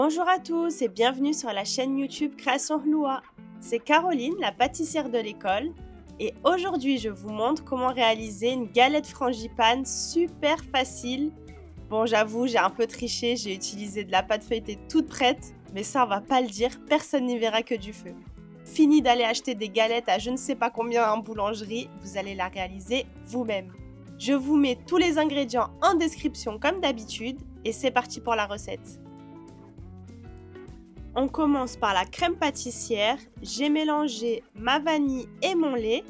Bonjour à tous et bienvenue sur la chaîne YouTube Création Hloua. C'est Caroline, la pâtissière de l'école, et aujourd'hui je vous montre comment réaliser une galette frangipane super facile. Bon, j'avoue, j'ai un peu triché, j'ai utilisé de la pâte feuilletée toute prête, mais ça on va pas le dire, personne n'y verra que du feu. Fini d'aller acheter des galettes à je ne sais pas combien en boulangerie, vous allez la réaliser vous-même. Je vous mets tous les ingrédients en description comme d'habitude, et c'est parti pour la recette. On commence par la crème pâtissière. J'ai mélangé ma vanille et mon lait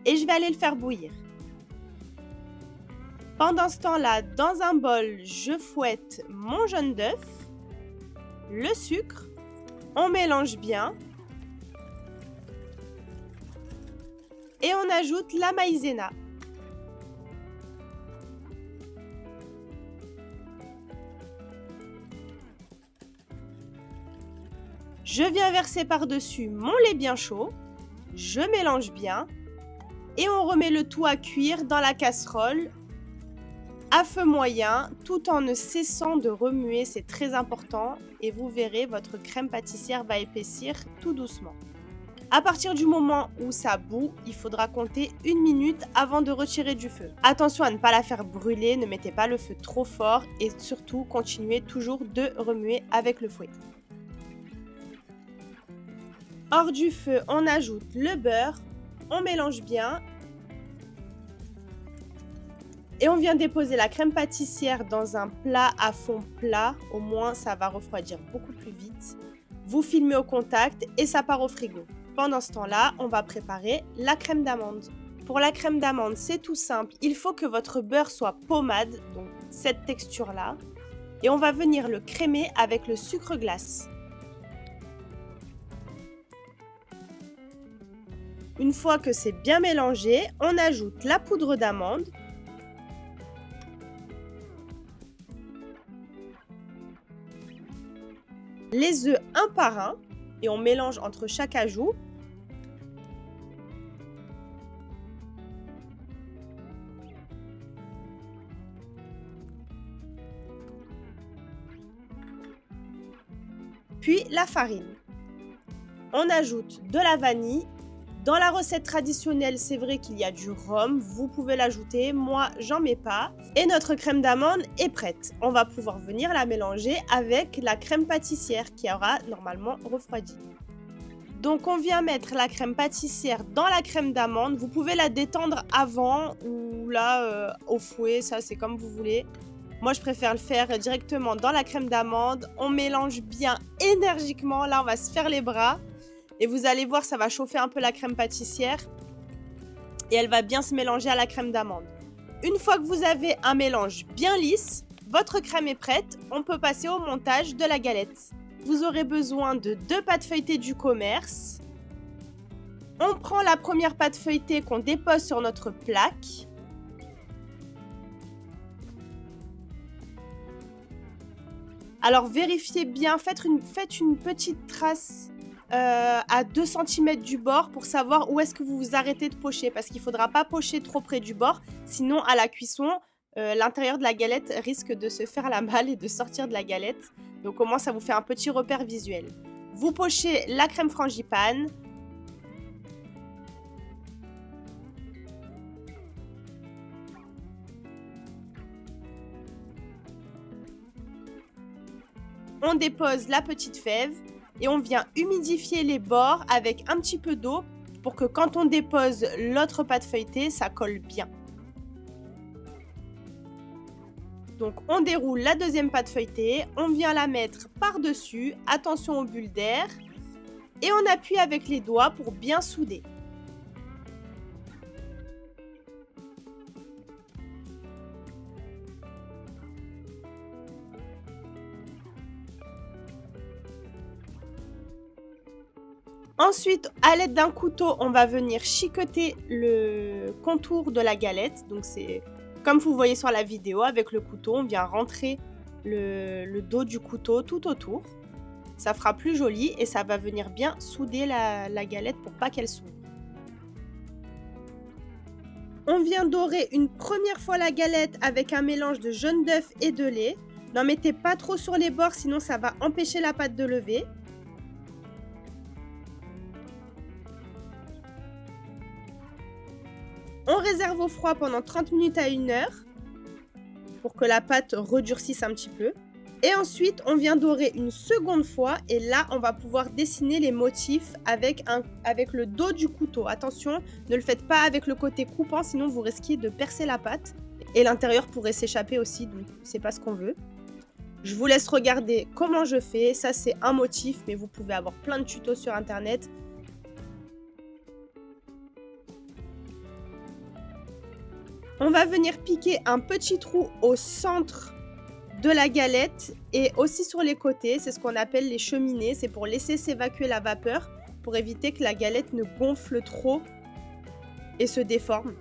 et je vais aller le faire bouillir. Pendant ce temps-là, dans un bol, je fouette mon jaune d'œuf, le sucre, on mélange bien et on ajoute la maïzena. Je viens verser par-dessus mon lait bien chaud, je mélange bien et on remet le tout à cuire dans la casserole à feu moyen tout en ne cessant de remuer, c'est très important et vous verrez votre crème pâtissière va épaissir tout doucement. À partir du moment où ça bout, il faudra compter 1 minute avant de retirer du feu. Attention à ne pas la faire brûler, ne mettez pas le feu trop fort et surtout continuez toujours de remuer avec le fouet. Hors du feu, on ajoute le beurre, on mélange bien et on vient déposer la crème pâtissière dans un plat à fond plat, au moins ça va refroidir beaucoup plus vite. Vous filmez au contact et ça part au frigo. Pendant ce temps-là, on va préparer la crème d'amande. Pour la crème d'amande, c'est tout simple, il faut que votre beurre soit pommade, donc cette texture-là, et on va venir le crémer avec le sucre glace. Une fois que c'est bien mélangé, on ajoute la poudre d'amande, les œufs un par un et on mélange entre chaque ajout. Puis la farine. On ajoute de la vanille. Dans la recette traditionnelle, c'est vrai qu'il y a du rhum, vous pouvez l'ajouter, moi j'en mets pas. Et notre crème d'amande est prête. On va pouvoir venir la mélanger avec la crème pâtissière qui aura normalement refroidi. Donc on vient mettre la crème pâtissière dans la crème d'amande, vous pouvez la détendre avant ou là au fouet, ça c'est comme vous voulez. Moi je préfère le faire directement dans la crème d'amande, on mélange bien énergiquement, là on va se faire les bras. Et vous allez voir, ça va chauffer un peu la crème pâtissière et elle va bien se mélanger à la crème d'amande. Une fois que vous avez un mélange bien lisse, votre crème est prête, on peut passer au montage de la galette. Vous aurez besoin de 2 pâtes feuilletées du commerce. On prend la première pâte feuilletée qu'on dépose sur notre plaque. Alors vérifiez bien, faites une petite trace à 2 cm du bord pour savoir où est-ce que vous vous arrêtez de pocher parce qu'il ne faudra pas pocher trop près du bord, sinon à la cuisson, l'intérieur de la galette risque de se faire la malle et de sortir de la galette. Donc au moins ça vous fait un petit repère visuel. Vous pochez la crème frangipane. On dépose la petite fève. Et on vient humidifier les bords avec un petit peu d'eau pour que quand on dépose l'autre pâte feuilletée, ça colle bien. Donc on déroule la deuxième pâte feuilletée, on vient la mettre par-dessus, attention aux bulles d'air, et on appuie avec les doigts pour bien souder. Ensuite, à l'aide d'un couteau, on va venir chiqueter le contour de la galette. Donc c'est comme vous voyez sur la vidéo, avec le couteau, on vient rentrer le dos du couteau tout autour. Ça fera plus joli et ça va venir bien souder la galette pour pas qu'elle s'ouvre. On vient dorer une première fois la galette avec un mélange de jaune d'œuf et de lait. N'en mettez pas trop sur les bords, sinon ça va empêcher la pâte de lever. On réserve au froid pendant 30 minutes à 1 heure pour que la pâte redurcisse un petit peu. Et ensuite, on vient dorer une seconde fois et là, on va pouvoir dessiner les motifs avec le dos du couteau. Attention, ne le faites pas avec le côté coupant, sinon vous risquez de percer la pâte. Et l'intérieur pourrait s'échapper aussi, donc c'est pas ce qu'on veut. Je vous laisse regarder comment je fais. Ça, c'est un motif, mais vous pouvez avoir plein de tutos sur Internet. On va venir piquer un petit trou au centre de la galette et aussi sur les côtés. C'est ce qu'on appelle les cheminées. C'est pour laisser s'évacuer la vapeur, pour éviter que la galette ne gonfle trop et se déforme.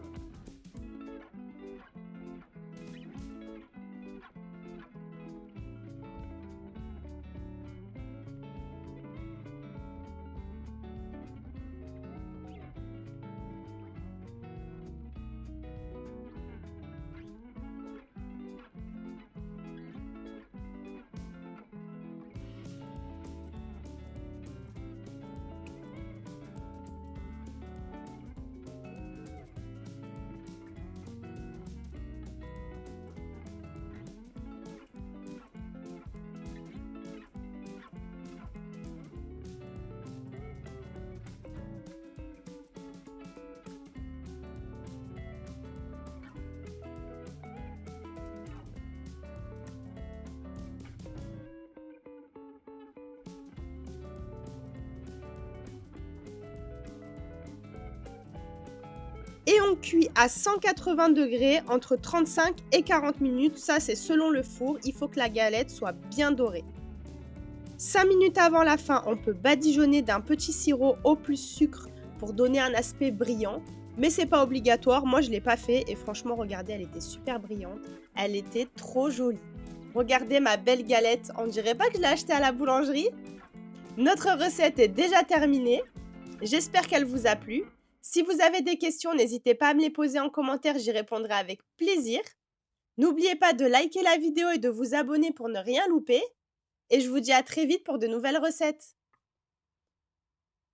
Et on cuit à 180 degrés entre 35 et 40 minutes. Ça, c'est selon le four. Il faut que la galette soit bien dorée. 5 minutes avant la fin, on peut badigeonner d'un petit sirop au plus sucre pour donner un aspect brillant. Mais c'est pas obligatoire. Moi, je ne l'ai pas fait. Et franchement, regardez, elle était super brillante. Elle était trop jolie. Regardez ma belle galette. On dirait pas que je l'ai achetée à la boulangerie. Notre recette est déjà terminée. J'espère qu'elle vous a plu. Si vous avez des questions, n'hésitez pas à me les poser en commentaire, j'y répondrai avec plaisir. N'oubliez pas de liker la vidéo et de vous abonner pour ne rien louper. Et je vous dis à très vite pour de nouvelles recettes.